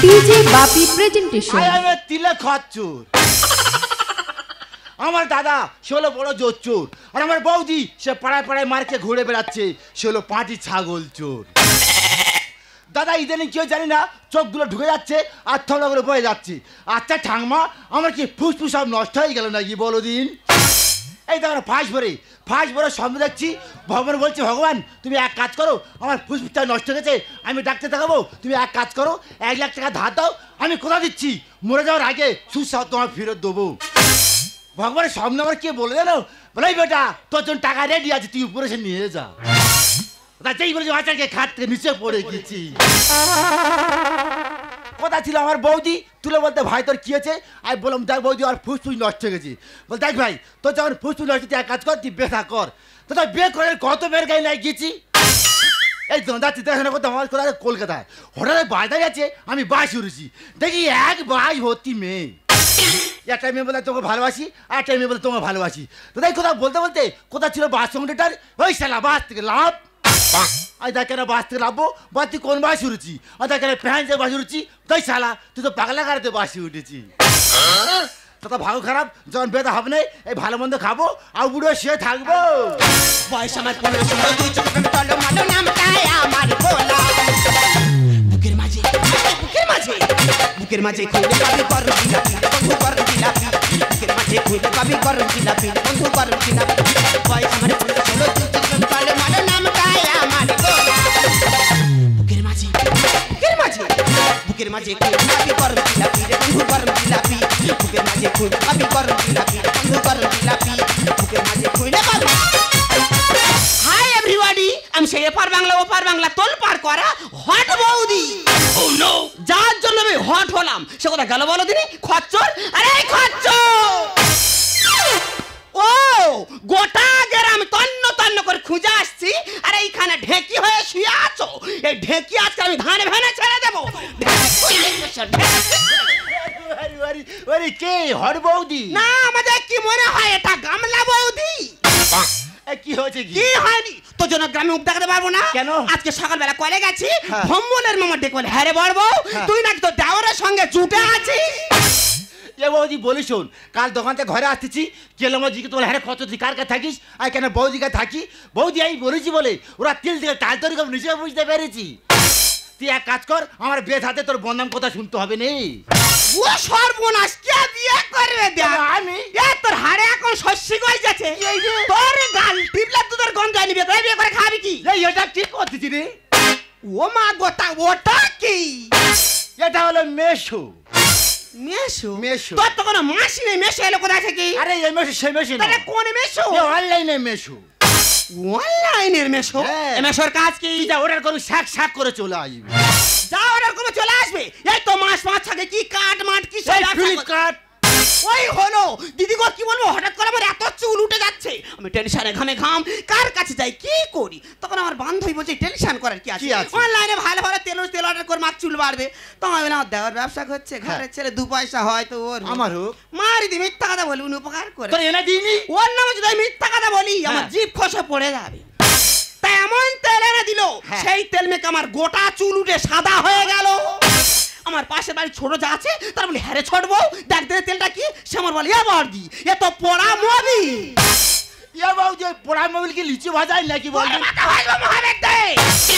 DJ বাপি presentation. তিলে খচ্চুর আমার দাদা সে হলো বড় জোর চোর, আর আমার বৌদি সে পাড়ায় পাড়ায় মার্কে ঘুরে বেড়াচ্ছে, সে হলো পাঁটি ছাগল চোর। দাদা ইদানিং কেউ জানি না চোখগুলো ঢুকে যাচ্ছে আর থমলা করে বয়ে যাচ্ছে। আচ্ছা ঠাংমা, আমার কি ফুসফুস সব নষ্ট হয়ে গেল নাকি বলো দিন? এই দেখো ফাঁস ভরে সামনে দেখছি, ভগবান বলছে ভগবান তুমি এক কাজ করো, আমার ফুসফুসটা নষ্ট হয়ে গেছে, আমি ডাক্তার দেখাবো, তুমি এক কাজ করো 1 লাখ টাকা ধার দাও, আমি কোথা দিচ্ছি মরে যাওয়ার আগে সুস্বাদ তোমার ফেরত দেবো। ভগবানের সামনে আমার কে বলে জানো, বলে বেটা তোর জন্য টাকা রেডি আছে, তুই উপরে সে নিয়ে যা। যেই বলেছি বাচ্চাকে খাট থেকে নিচে পড়ে গেছি। কথা ছিল আমার বৌদি তুলে বলতে ভাই তোর কি হয়েছে, আমি বললাম দেখ বৌদি আমার ফুসফুস নষ্ট হয়ে গেছে। বল দেখ ভাই তোর যখন ফুসফুস নষ্ট তুই এক কাজ কর, তুই বেথা কর। তো তাই বিয়ে করে কত বের গাড়ি নাই গেছি, এই তো যাচ্ছি দেখাশোনা করতে আমার কোথায় কলকাতায়। হঠাৎ বাসে গেছে, আমি বাস উড়েছি, দেখি এক বাস ভর্তি মেয়ে। একটা মেয়ে বলে তোমাকে ভালোবাসি, আর একটা মেয়ে বলে তোমাকে ভালোবাসি। তো তাই কোথাও বলতে বলতে কোথা ছিল বাস কন্ডাক্টর, ওই শালা বাস থেকে লাভ। আর দেখে না বাস থেকে লাভবো, বাস তুই কোন বাস উঠেছি, আর দেখে না প্যান্ট বাস উঠেছি, তাই শালা তুই তো পাগলা গাড়িতে বাসে উঠেছি। তো ভালো খারাপ যখন বেদা হবে না, এই ভালো মন্দ খাবো আর বুড়ো শুয়ে থাকবো। বয়স আমার 15-16, তুই চোখে টলো মালো নামটাই আমার বলা। বুকের মাঝে খুঁজে পাবি গরম জিলাপি, বন্ধু গরম জিলাপি। বুকের মাঝে খুঁজে পাবি গরম জিলাপি, বন্ধু গরম জিলাপি। বয়স আমার 15-16, তুই চোখে টলো মালো নামটাই আমার বলা। বুকের মাঝে খুঁজে পাবি গরম জিলাপি, বন্ধু গরম জিলাপি। বুকের মাঝে খুঁজে পাবি গরম জিলাপি, বন্ধু গরম জিলাপি। বুকের মাঝে খুঁজে পাবি। হাই এভরিবডি, আমি সেই এপার বাংলা ওপার বাংলা তোল পার করা হট বৌদি। ও নো, যার জন্য আমি হট হলাম সে কথা গেল বলো দিনি খচ্চর। আরে খচ্চর, ও গোটা গ্রাম তন্ন তন্ন করে খুঁজে আসছি, আর এইখানে ঢেকি হয়ে শুয়ে আছো। এই ঢেকি আজকে আমি ধানে ভেনে ছেড়ে দেবো। কে হট বৌদি? না, আমাদের কি মনে হয় এটা গামলা বৌদি। কি হয়েছে? কি হয়নি তোর জন্য গ্রামে মুখ দেখাতে পারবো না। কেন? আজকে সকালবেলা কলে গেছি, ভম্বলের মামা ডেকে বলে হ্যাঁ রে বড় বউ, তুই নাকি তোর দেওরের সঙ্গে জুটে আছিস। এ বৌদি বলি শোন, কাল দোকান থেকে ঘরে আসতেছি, কেলো মজিকে তোমার হ্যাঁ কত তুই কার কাছে থাকিস, আর কেন বৌদিকে থাকি। বৌদি আমি বলেছি বলে ওরা তিল থেকে তাল তৈরি করে নিজে বুঝতে পেরেছি। তুই এক কাজ কর, আমার বিয়ে হাতে তোর বদনাম কথা শুনতে হবে নেই। ও সর্বনাশ, কে বিয়ে করবে দেখ? আমি এ তোর হাড়ে এখন শস্যি গই যাচ্ছে, তোর গাল টিপলা তোর গন্ধ আনিবে, তুই বিয়ে করে খাবি কি? এই এটা ঠিক করতেছি রে। ও মা গোটা, ওটা কি? এটা হলো মেশো। মেশো? তোর তো কোনো মাসি নেই, মেশো এলো কোথা থেকে? আরে এই মেশো সেই মেশো না, তাহলে কোন মেশো? অনলাইনে মেশো। অনলাইনের মেশো? মেশোর কাজ কি? যা অর্ডার করবি শাক শাক করে চলে আসবে। যা অর্ডার করে চলে আসবে। এই তো মাস 5 থাকে কি কাট মাট কি সব ফ্লিপকার্ট। ওই হলো দিদি গো, কি বলবো, হঠাৎ করে আমার এত চুল উঠে যাচ্ছে, আমি টেনশনে ঘামে ঘাম, কার কাছে যাই কি করি? তখন আমার বান্ধবী বলছে টেনশন করার কি আছে, অনলাইনে ভালো ভালো তেল অর্ডার করে মাছ চুল বাড়বে। তো আমি বললাম দেওয়ার ব্যবসা করছে, ঘরের ছেলে 2 পয়সা হয় তো ওর আমার হোক, মারি দি মিথ্যা কথা বলি, উনি উপকার করে তোর এনে দিইনি। ওর নামে যদি আমি মিথ্যা কথা বলি আমার জিভ খসে পড়ে যাবে। তাই এমন তেল এনে দিল, সেই তেল মেখে আমার গোটা চুল উঠে সাদা হয়ে গেল। আমার পাশের বাড়ি ছোট যা আছে তার বলি হ্যাঁ রে ছোট বউ দেখ দে তেলটা কি, সে আমার বলে এ বড়দি এ তো পোড়া মোবিল। এ বউদি পোড়া মোবিল কি লিচু ভাজাই নাকি বলবি?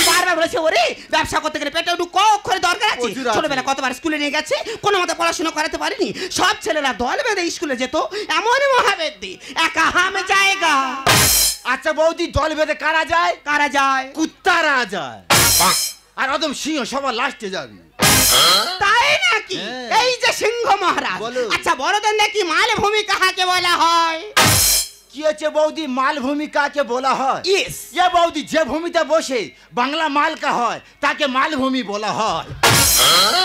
বারবার বলেছে ওরে ব্যবসা করতে গেলে পেটে একটু করে দরকার আছে। ছোটবেলা কতবার স্কুলে নিয়ে গেছে, কোনো মতে পড়াশোনা করাতে পারিনি। সব ছেলেরা দল বেঁধে স্কুলে যেত, এমন মহাবেদ্যি একা হামে জায়গা। আচ্ছা বৌদি দল বেঁধে কারা যায়? কারা যায়? কুত্তারা যায়, আর অদম সিংহ সবার লাস্টে যাবে। তাই নাকি? এই যে সিংহ মহারাজ। আচ্ছা বড়দের নাকি মালভূমি কাহাকে বলা হয়? কি হচ্ছে বৌদি, মালভূমি কাকে বলা হয়? ইয়েস। এ বৌদি যে ভূমিতে বসে বাংলা মালকা হয় তাকে মালভূমি বলা হয়।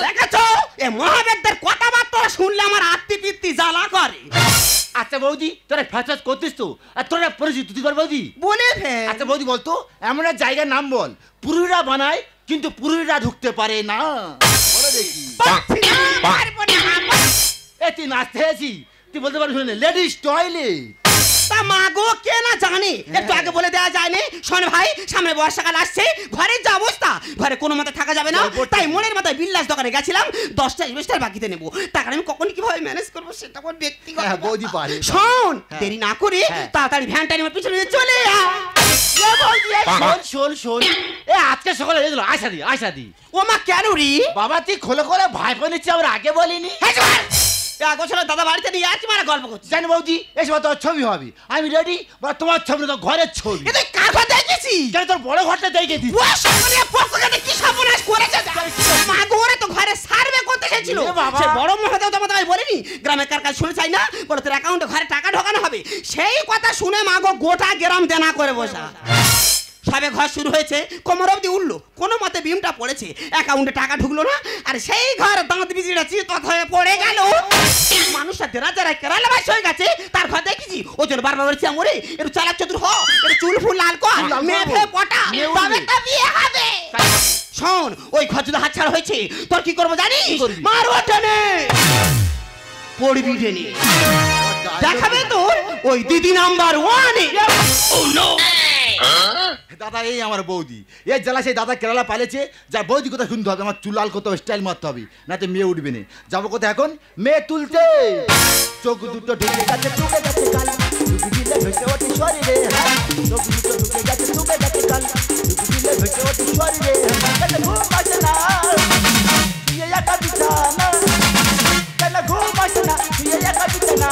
দেখেছো এ মহাবেদদের কথাবার্তা শুনলে আমার আত্মি পিত্তি জ্বালা করে। আচ্ছা বৌদি তোরা ফ্যাসাদ করতিস তো, আর তোরা পরিচিত তুই কর বৌদি বলে ফেল। আচ্ছা বৌদি বলতো এমন এক জায়গার নাম বল পুরুষরা বানায় কিন্তু পুরুষরা ঢুকতে পারে না। বলো দেখি। এ তুই নাচতে আছিস, তুই বলতে পারিস লেডিস টয়লেট। তা মা গো কে না জানে, একটু আগে বলে দেওয়া যায় না? শোন ভাই, সামনে বর্ষাকাল আসছে, ঘরের যে অবস্থা, ঘরে কোনো মতে থাকা যাবে না, তাই মনের মাথায় বিল্লাস দোকানে গেছিলাম 10টা ইনভেস্টার বাকিতে নেবো। টাকা আমি কখন কিভাবে ম্যানেজ করবো সেটা আমার ব্যক্তিগত। বৌদি পারে। শোন, দেরি না করে তাড়াতাড়ি ভ্যানটা নিয়ে পিছনে নিয়ে চলে আয়। শোন আজকে সকালে এলো আশা দি। ও মা কেন রে বাবা তুই খোলে খোলে ভাই বোন নিচ্ছে, আমরা আগে বলিনি। দাদা বাড়িতে নিয়ে আছি, মানে গল্প করছি। জানি বৌদি এসব তোর ছবি হবে, আমি রেডি, তোমার ছবি তো ঘরের ছবি। তুই কার ঘর দেখেছি? কেন তোর বড় ঘরটা দেখে দিই। ও সামনে পক্ষে কি সর্বনাশ করেছে। মা গোরে তো ঘরে সার্ভে করতে এসেছিল। সে বড় মহাদেব তোমাদের আমি বলিনি গ্রামে কার কাজ শুনে চাই না, বলে তোর অ্যাকাউন্টে ঘরে টাকা ঢোকানো হবে। সেই কথা শুনে মা গো গোটা গ্রাম দেনা করে বসা। সবে ঘর শুরু হয়েছে, কোমর অবধি উঠলো, কোনো মতে বিমটা পড়েছে, অ্যাকাউন্টে টাকা ঢুকলো না, আর সেই ঘর দাঁত বিজিটা চিৎপথ হয়ে পড়ে গেল। মানুষটা দেরা যারা কেরালা বাস হয়ে গেছে, তার ঘর দেখেছি। ওই জন্য বারবার বলছি আমরে একটু চালাক চতুর হ, একটু চুল ফুল লাল কর, মেয়ে পটা, তবে তো বিয়ে হবে। শোন, ওই ঘর যদি হাত ছাড়া হয়েছে, তোর কি করবো জানিস? মারবো টেনে, পড়বি টেনে, দেখাবে তোর ওই দিদি নাম্বার 1। দাদা এই আমার বৌদি, এই জ্বালা সেই দাদা কেরালা পালেছে, যার বৌদি কোথায় শুনতে হবে, আমার চুল লাল করতে হবে, স্টাইল মারতে হবে, না তো মেয়ে উঠবে না। যাবো কোথায় এখন? মেয়ে তুলতে। চোখ দুটো ঢুকে গেছে, ঢুকে গেছে কাল, ঢুকে দিলে ভেসে ওঠে শরীরে। চোখ দুটো ঢুকে গেছে, ঢুকে গেছে কাল, ঢুকে দিলে ভেসে ওঠে শরীরে। কেন ঘুম আসে না তুই একা বিছানা, কেন ঘুম আসে না তুই একা বিছানা,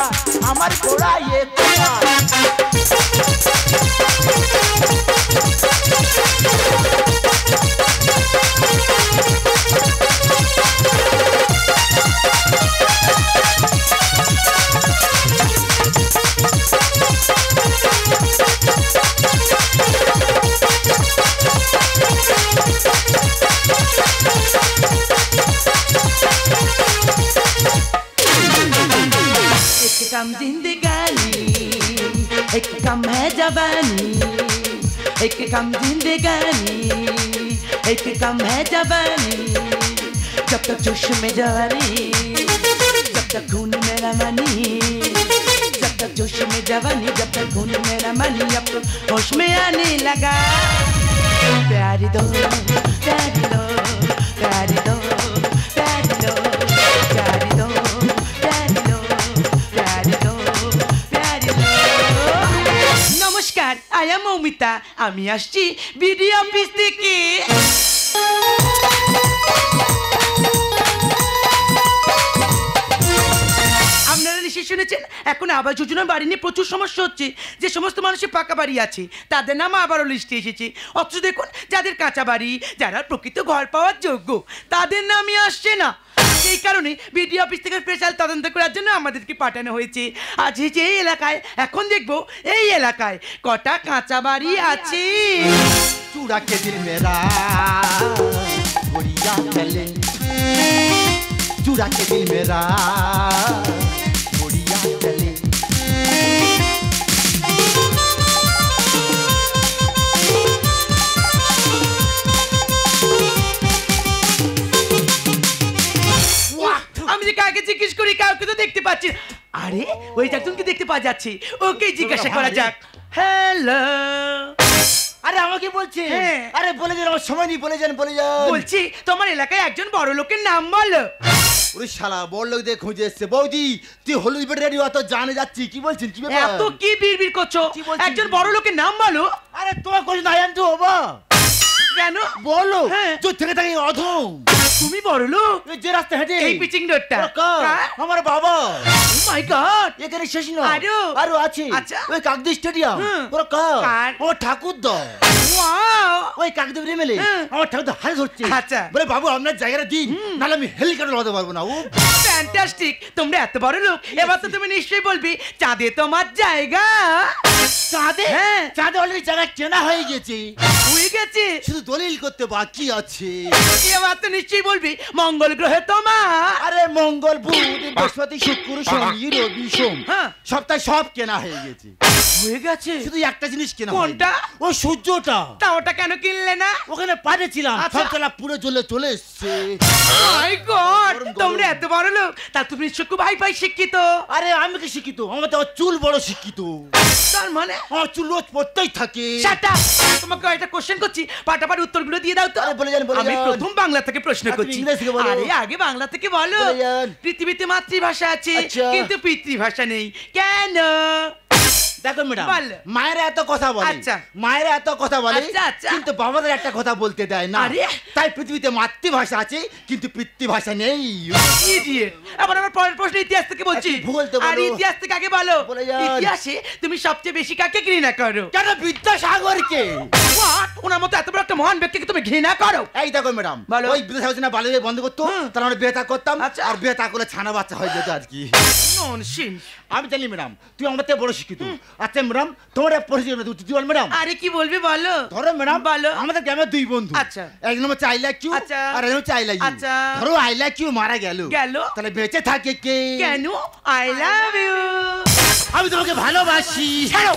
আমার গোড়ায় কোনা। एक कम जिंदगानी, एक कम है जवानी, एक कम जिंदगानी, एक कम है जवानी। जब तक जोश में जवानी, जब तक खून मेरा मनी, जब तक जोश में जवानी, जब तक खून मेरा मनी, अब तो होश में आने लगा। प्यारी दो, प्यारी दो, प्यारी दो, प्यारी दो, प्यारी दो, प्यारी दो, प्यारी दो, प्यारी दो। নমস্কার, আই এম মৌমিতা, আমি আসছি বিডি অফিস থেকে। আপনারা নিশ্চয়ই শুনেছেন এখন আবাস যোজনা বাড়ি নিয়ে প্রচুর সমস্যা হচ্ছে। যে সমস্ত মানুষের পাকা বাড়ি আছে তাদের নাম আবারও লিস্টে এসেছে, অথচ দেখুন যাদের কাঁচা বাড়ি, যারা প্রকৃত ঘর পাওয়ার যোগ্য, তাদের নামই আসছে না। সেই কারণে বিডি অফিস থেকে স্পেশাল তদন্ত করার জন্য আমাদেরকে পাঠানো হয়েছে। আজ যে এই এলাকায় এখন দেখবো এই এলাকায় কটা কাঁচা বাড়ি আছে। चूड़ा के दिल मेरा गोरिया चले, चूड़ा के दिल मेरा गोरिया चले। আমি যে কাকে জিজ্ঞেস করি কাউকে তো দেখতে পাচ্ছি। আরে ওই একজনকে দেখতে পাওয়া যাচ্ছে, ওকে জিজ্ঞাসা করা যাক। হ্যালো, আরে আমাকে বলছে? হ্যাঁ। আরে বলে যান, আমার সময় নেই, বলে যান বলে যান। বলছি তোমার এলাকায় একজন বড় লোকের নাম বলো। ওরে শালা বড় লোকদের খুঁজে এসছে। বৌদি তুই হলুদ বেড রেডি অত জানে যাচ্ছি, কি বলছেন? কি ব্যাপার? এত কি বিড়বিড় করছো? কি বলছিস? একজন বড় লোকের নাম বলো। আরে তোমার কোন না জানতো বাবা? কেন বলো। হ্যাঁ। তুই থেকে থেকে অধম। তুমি বড় লোক? এই যে রাস্তা হেঁটে এই পিচিং রোডটা ওরা কার? আমার বাবা। মাই গড, এখানে শেষ না, আরো আছে। আচ্ছা। ওই কাকদি স্টেডিয়াম, হুম। ওরা কার? কার? ও ঠাকুর দা। ওয়াও, ওই কাকদেব রেমেলে হুম। আমার ঠাকুর দা হারে ধরছে। আচ্ছা। বলে বাবু আপনার জায়গাটা দিন, নাহলে আমি হেলিকপ্টার লাগাতে পারবো না। ও ফ্যান্টাস্টিক, তোমরা এত বড় লোক, এবার তো তুমি নিশ্চয়ই বলবি চাঁদে তোমার জায়গা। চাঁদে? হ্যাঁ। চাঁদে অলরেডি জায়গা কেনা হয়ে গেছে, হয়ে গেছে, শুধু দলিল করতে বাকি আছে। এবার তো নিশ্চয়ই বলবি মঙ্গল গ্রহে তোমার। আরে মঙ্গল, বুধ, বৃহস্পতি, শুক্র, শনি, রবি, সোম, হ্যাঁ। সপ্তাহে সব কেনা হয়ে গেছে। হয়ে গেছে, শুধু একটা জিনিস কেনা কোনটা? হয়নি। ও সূর্যটা। তা ওটা কেন কিনলে না? ওখানে পাঠিয়েছিলাম, আচ্ছা। সব চালা পুরো জ্বলে চলে এসছে। মাই গড, তো তোমরা এত বড় লোক তা তুমি নিশ্চয় খুব হাই-ফাই শিক্ষিত। আরে আমি কি শিক্ষিত? আমার তো চুল বড় শিক্ষিত। তার মানে আমার চুল রোজ পড়তেই থাকে। Shut up. তোমাকে একটা কোশ্চেন করছি, পাটাপাট উত্তরগুলো দিয়ে দাও তো। আরে বলে যান, বলে আমি যান। প্রথম বাংলা থেকে প্রশ্ন তুমি করছি। ইংরেজি থেকে বলো। আরে আগে বাংলা থেকে বলো। বলে যান। পৃথিবীতে মাতৃভাষা আছে আচ্ছা। কিন্তু পিতৃভাষা নেই কেন? দেখো ম্যাডাম, বল। মায়েরা এত কথা বলে, আচ্ছা। মায়েরা এত কথা বলে, আচ্ছা, আচ্ছা। কিন্তু বাবাদের একটা কথা বলতে দেয় না। আরে। তাই পৃথিবীতে মাতৃভাষা আছে কিন্তু পিতৃভাষা নেই। ইডিয়েট। আবার আমার পরের প্রশ্ন ইতিহাস থেকে বলছি। আচ্ছা, ভূগোল তো বলো। আর ইতিহাস থেকে আগে বলো, বলে যান। ইতিহাসে তুমি সবচেয়ে বেশি কাকে ঘৃণা করো? কেন বিদ্যাসাগরকে? What? ওনার মতো এত বড় একটা মহান ব্যক্তিকে তুমি ঘৃণা করো? এই দেখো ম্যাডাম, বলো। ওই বিদ্যাসাগর না বালিয়ে বন্ধ করতো, তার আমরা বিয়ে থা করতাম, আচ্ছা। আর বিয়ে থা করলে ছানা বাচ্চা হয়ে যেত আর কি। ননসেন্স। আমি জানি ম্যাডাম, তুই আমার থেকে বড় শিক্ষিত। আচ্ছা ম্যাডাম, তোমার পরিচয় তুই বল ম্যাডাম। আরে কি বলবি বলো। ধরো ম্যাডাম, বলো। আমাদের গ্রামের দুই বন্ধু। আচ্ছা। একজন হচ্ছে আই লাইক ইউ, আচ্ছা। আর একজন হচ্ছে আই লাইক ইউ। আচ্ছা। ধরো আই লাইক ইউ মারা গেল, গেল। তাহলে বেঁচে থাকে কে? কেন? I love you. আমি তোমাকে ভালোবাসি। ছাড়ো।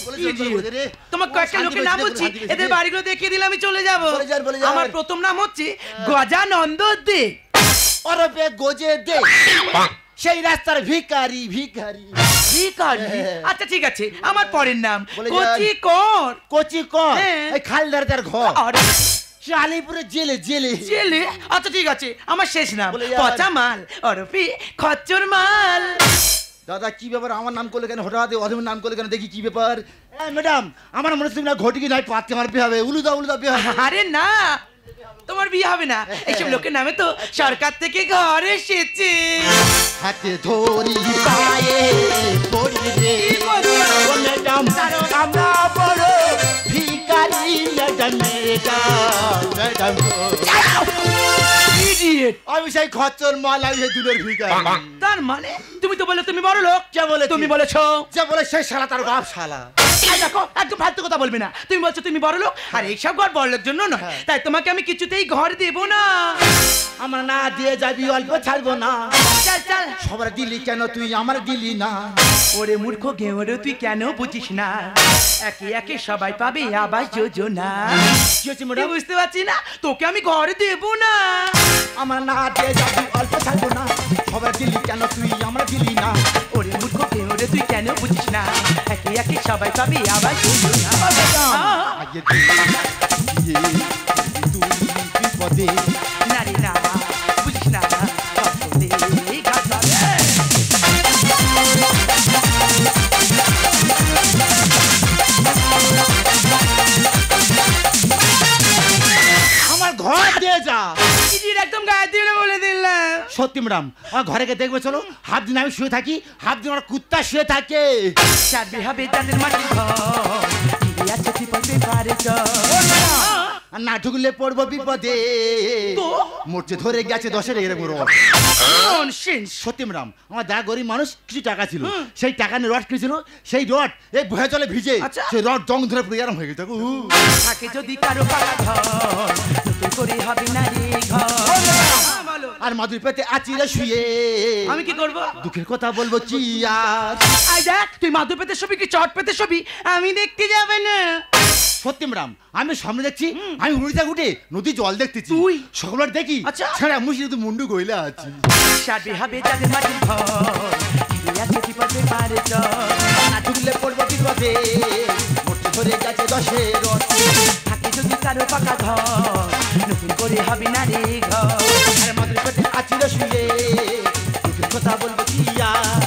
বলে রে। তোমার কয়েকটা শান্তি লোকের বলছি, নাম শান্তি হচ্ছে, বলছি, এদের বাড়িগুলো দেখিয়ে দিলে আমি চলে যাব। বলে যান, বলে যান। আমার প্রথম নাম হচ্ছে গজানন্দ দে। ওরফে গোজে দে, সেই রাস্তার ভিখারি ভিখারি। ভিখারি? হ্যাঁ। আচ্ছা ঠিক আছে, আমার পরের নাম বলে যান। কচি কর। কচি কর, হ্যাঁ। এই খালদারদার ঘর, আরে সে আলিপুরে জেলে জেলে। জেলে? আচ্ছা ঠিক আছে, আমার শেষ নাম বলে যান। পচা মাল ওরফে খচ্চর মাল। দাদা কি ব্যাপার, আমার নাম করলে কেন হঠাৎ অধমের নাম করলে কেন, দেখি কি ব্যাপার? ম্যাডাম, আমার মনে হচ্ছে না ঘটিকে নাই পাতকে আমার বিয়ে হবে, উলুদা উলুদা বিয়ে হবে। আরে না, তোমার বিয়ে হবে না। এইসব লোকের নামে তো সরকার থেকে ঘর এসেছে। হাতে ধরি পায়ে পড়ি রে, কি বলছো? ও ম্যাডাম আমরা বড় ভিখারি ম্যাডাম, ম্যাডাম Idiot! আমি সেই খচ্চর মাল, আমি সেই দুধের ভিখারি। তার মানে তুমি তো বলে তুমি বড় লোক। কে বলেছে? তুমি বলেছো। যে বলে সেই শালা তার বাপ শালা। এই দেখো, একদম ফালতু কথা বলবে না। তুমি বলছো তুমি বড় লোক, আর এইসব ঘর বড় লোক জন্য নয়। তাই তোমাকে আমি কিছুতেই ঘর দেব না। আমার না দিয়ে যাবি অল্প ছাড়বো না। চল চল। সবার দিলি কেন তুই আমার দিলি না? ওরে মূর্খ গেঁড়ো, তুই কেন বুঝিস না? একে একে সবাই পাবে আবাস যোজনা। কি হচ্ছে তুই ম্যাডাম? বুঝতে পারছি না, তোকে আমি ঘর দেব না। আমার না দিয়ে যাবি অল্প ছাড়বো না। সবার দিলি কেন তুই আমার দিলি না? ওরে মূর্খ গেঁড়ো, তুই কেন বুঝিস না? একে একে সবাই পাবে আবাস যোজনা। আগে তুই বিপদে। না রে না, বুঝিস না, সকলে ঘাট ধরে। আমার ঘর দিয়ে যা। ইডির একদম গায়ে দিয়ে বলে দিলাম। সত্যি ম্যাডাম, আমার ঘরে গিয়ে দেখবে চলো। হাফ দিন আমি শুয়ে থাকি, হাফ দিন আমার কুত্তা শুয়ে থাকে। চারবে হবে তাদের মাটির ঘর, ফিরে আছে বিপদে পারে আর না ঢুকলে পড়বো বিপদে। তো? মোর্চে ধরে গেছে 10-এর এরকম রড। ননসেন্স। সত্যি ম্যাডাম, আমার দা গরিব মানুষ, কিছু টাকা ছিল, সেই টাকা নিয়ে রড কিনেছিল। সেই রড এই ভয়ে জলে ভিজে, আচ্ছা। সেই রড জং ধরে পুরো এরম হয়ে গেছে। থাকে যদি কারো পাকা ঘর, নতুন করে হবে না রে ঘর। বলো। আর মাদুর পেতে আচিরে শুয়ে আমি কি করব? দুঃখের কথা বলবো কি আর? আই দেখ, তুই মাদুর পেতে ছবি কি চট পেতে ছবি আমি দেখতে যাবে না। সত্যি ম্যাডাম, আমি সামনে দেখছি, আমি উড়িতে উঠে নদী জল দেখতেছি। তুই? সকলের দেখি আচ্ছা। ছেড়া মুশি তো মুন্ডু গইলা আছে। চারবে হবে তাদের মাটির ঘর, ফিরে আছে বিপদে পারে না ঢুকলে পড়বো বিপদে, মোর্চে ধরে গেছে 10-এর রড। থাকে যদি কারো পাকা ঘর, নতুন করে হবে না রে ঘর। আর মাদুর পেতে আচিরে শুয়ে দুঃখের কথা বলবো কি আর?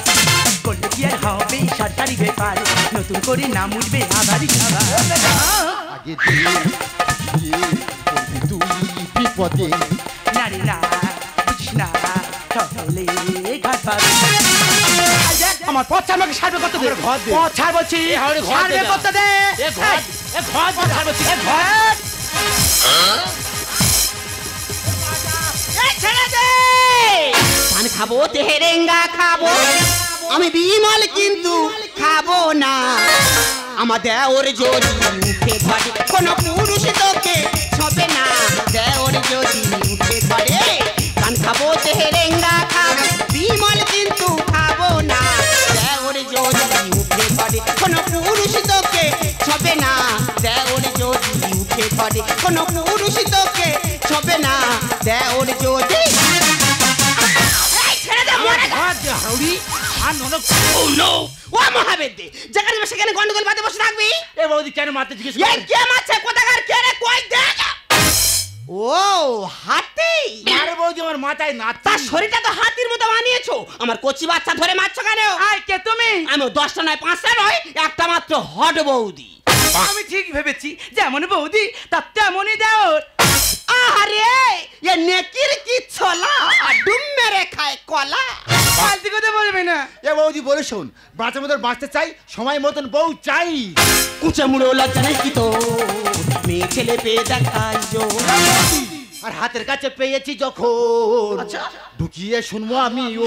করলে কি আর হবে সরকারি ব্যাপার, নতুন করে নাম উঠবে আবারই খাবার। আগে দিয়ে পড়বি তুই বিপদে। না রে না, বুঝিস না, সকলে ঘাট পাবে। আমার পথ ছাড়, আমাকে সার্ভে করতে দে। আমার ঘর দে। পথ ছাড় বলছি, আমার ঘর দে সার্ভে না। করতে দে। এ ঘর, এ ঘর পথ ছাড় বলছি, এ ঘর। ছেড়ে দে। পান খাবো, তেহেরেঙ্গা খাবো, আমি বিমল কিন্তু খাবো না। আমার দেওর যদি উঠে ধরে, কোনো পুরুষ তোকে ছবে না। দেওর যদি উঠে ধরে, পান খাবো, তেহেরেঙ্গা খাবো, বিমল কিন্তু খাবো না। দেওর যদি উঠে ধরে, কোনো পুরুষ তোকে ছবে না। দেওর যদি উঠে ধরে, কোনো পুরুষ তোকে ছবে না। দেওর যদি বৌদি আর ননদ ও নো ও মহাবেদ্যে যেখানে সেখানে গন্ডগোল বাঁধে বসে থাকবি এ বৌদি কেন মারতে জিজ্ঞেস এই কে মারছে কোথাকার কে রে কই দেখ ও হাতি আরে বৌদি আমার মাথায় নাচ তার শরীরটা তো হাতির মতো বানিয়েছো আমার কচি বাচ্চা ধরে মারছো কেন আয় কে তুমি আমি 10টা নয় 5টা নয় একটা মাত্র হট বৌদি আমি ঠিক ভেবেছি যেমন বৌদি তার তেমনই দাও আরে এ নেকির কি ছোলা ডুম মেরে খায় কলা ফালতু কথা বলবে না এ বৌদি বলে শোন বাঁচার মতন বাঁচতে চাই সময় মতন বউ চাই কুচে মুড়ো লজ্জা নেই কি তো মেয়ে ছেলে পেয়ে দেখাই আর হাতের কাছে পেয়েছি যখন ঢুকিয়ে শুনবো আমি ও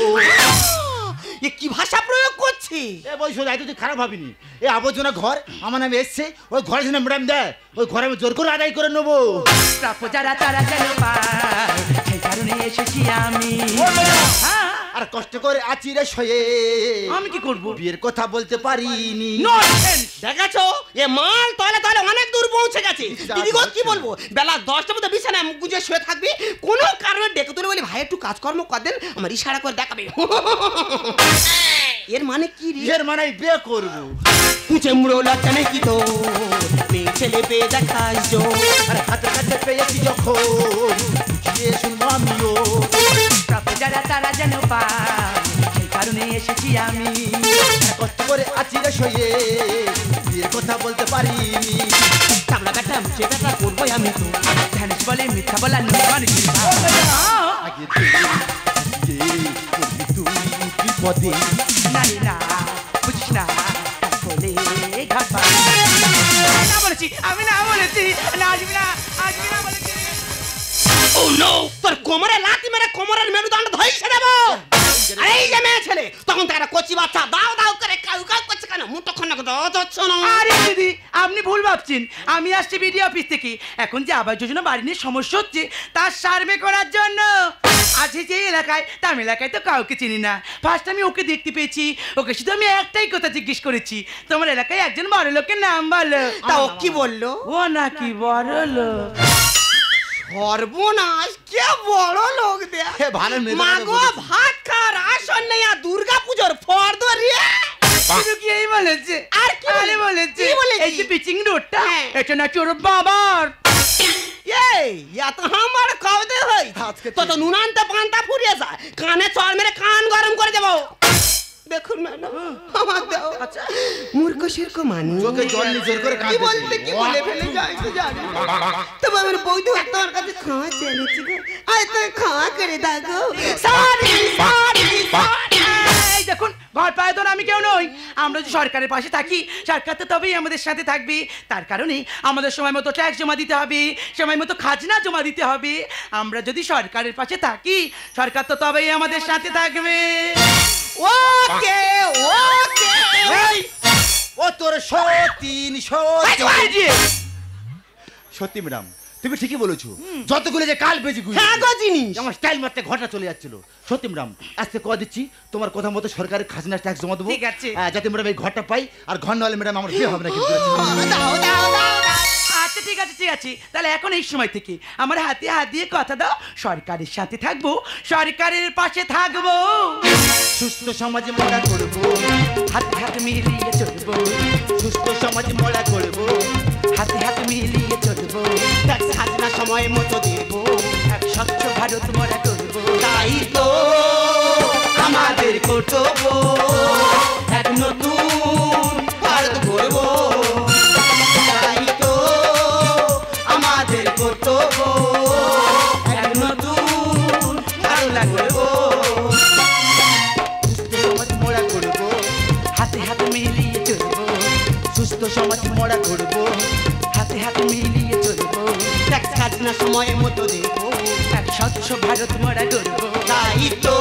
এ কি ভাষা প্রয়োগ করছি এ বই শোন তুই খারাপ ভাবিনি এ আবর্জনা ঘর আমার নামে এসছে ওই ঘরে যেন ম্যাডাম দেয় ওই ঘরে আমি জোর করে আদায় করে নেবো প্রাপ্য যারা তারা যেন পায় সেই কারণে এসেছি আমি হ্যাঁ, আর কষ্ট করে আছি রে শয়ে আমি কি করবো বিয়ের কথা বলতে পারিনি ননসেন্স দেখাছো এ মাল তলে তলে অনেক দূর পৌঁছে গেছে দিদি গো কি বলবো বেলা 10টার মধ্যে বিছানায় মুখ গুজে শুয়ে থাকবি কোনো কারণে ডেকে তুলে বলি ভাই একটু কাজকর্ম কর দেন আমার ইশারা করে দেখাবে এর মানে কি রে এর মানে বিয়ে করবো কুচে মুড়ো লজ্জা নেই কি তো মেয়ে ছেলে পেয়ে দেখাই আর হাতের কাছে পেয়েছি যখন ঢুকিয়ে শুনবো আমিও প্রাপ্য যারা তারা যেন পায় সেই কারণে এসেছি আমি কষ্ট করে আছি রে শয়ে বিয়ের কথা বলতে পারিনি চামড়া কাটা মুছে কাটা করবোই আমি তো ধানুষ বলে মিথ্যা বলা মানুষের আগে তুই বিপদে নারী না বুঝিস না বলে ঘাট না বলেছি আমি না বলেছি না আসবি না বলেছি ও নো তোর কোমরে লাথি মেরে কোমরের মেরুদণ্ড ধইছে দেব আরে এই যে মেয়ে ছেলে তখন তো একটা কচি বাচ্চা দাও দাও করে কাউ কাউ করছে কেন মুঠোক্ষণ হচ্ছে না আরে দিদি আপনি ভুল ভাবছেন আমি আসছি বিডি অফিস থেকে এখন যে আবাস যোজনা বাড়ি নিয়ে সমস্যা হচ্ছে তার সার্ভে করার জন্য আছে যে এলাকায় তার এলাকায় তো কাউকে চিনি না ফার্স্ট আমি ওকে দেখতে পেয়েছি ওকে শুধু আমি একটাই কথা জিজ্ঞেস করেছি তোমার এলাকায় একজন বড় লোকের নাম বলো তা ও কি বললো ও নাকি বড় লোক সর্বনাশ কে বড় লোক দেয়া হে ভালো মেয়ে মাগো ভাত খাওয়ার আসন নেই আর দুর্গা পুজোর ফর্দ রে কিন্তু কি এই বলেছে আর কি আরে বলেছে কি বলেছে? এই যে পিচিং রোডটা হ্যাঁ। এটা নাকি ওর বাবার এই ইয়া তো আমার কবে হই আজকে তো নুনান্তে পান্তা ফুরিয়ে যায় কানে চড় মেরে কান গরম করে দেবো দেখুন ম্যাডাম আমার দাও আচ্ছা মূর্খ শির্ক মানি চোখে জল নিয়ে জোর করে কি কাঁদতেছে। বলতে কি বলে ফেলে যাই তো জানি তবে আমার বৌদি তোমার কাছে খাওয়া চেয়েছি গো আয় তো খাওয়া করে দাও গো সরি এই দেখুন ঘর পায়ে তো আমি কেউ নই আমরা যদি সরকারের পাশে থাকি সরকার তো তবেই আমাদের সাথে থাকবে তার কারণে আমাদের সময় মতো ট্যাক্স জমা দিতে হবে সময় মতো খাজনা জমা দিতে হবে আমরা যদি সরকারের পাশে থাকি সরকার তো তবেই আমাদের সাথে থাকবে ওকে ওকে এই, ও তোর সতীন সত্যি ম্যাডাম তুমি ঠিকই বলেছো যতগুলো যে কাল বেজে গুলি হ্যাঁ গো জিনিস আমার স্টাইল মারতে ঘটনা চলে যাচ্ছিল সত্যি ম্যাডাম আজকে কথা দিচ্ছি তোমার কথা মতো সরকারের খাজনা ট্যাক্স জমা দেবো ঠিক আছে। যাতে ম্যাডাম এই ঘরটা পাই আর ঘর নাহলে ম্যাডাম আমার বিয়ে হবে না কিন্তু দাও দাও দাও আচ্ছা ঠিক আছে তাহলে এখন এই সময় থেকে আমার হাতে হাত দিয়ে কথা দাও সরকারের সাথে থাকবো সরকারের পাশে থাকবো সুস্থ সমাজ মোড়া করবো হাতে হাত মিলিয়ে চলবো সুস্থ সমাজ মোড়া করবো হাতে হাত মিলিয়ে চলবো ট্যাক্স খাজনা সময় মতো দেবো এক স্বচ্ছ ভারত মোরা করবো তাই তো আমাদের কর্তব্য এক নতুন ভারত গড়ব তাই তো আমাদের কর্তব্য এক নতুন ভারত গড়ব সুস্থ সমাজ মোড়া করবো হাতে হাত মিলিয়ে চলবো সুস্থ সমাজ মোড়া করবো হাতে হাত মিলিয়ে চলবো ট্যাক্স খাজনা সময় মতো দেবো এক স্বচ্ছ ভারত মোরা করবো তাই তো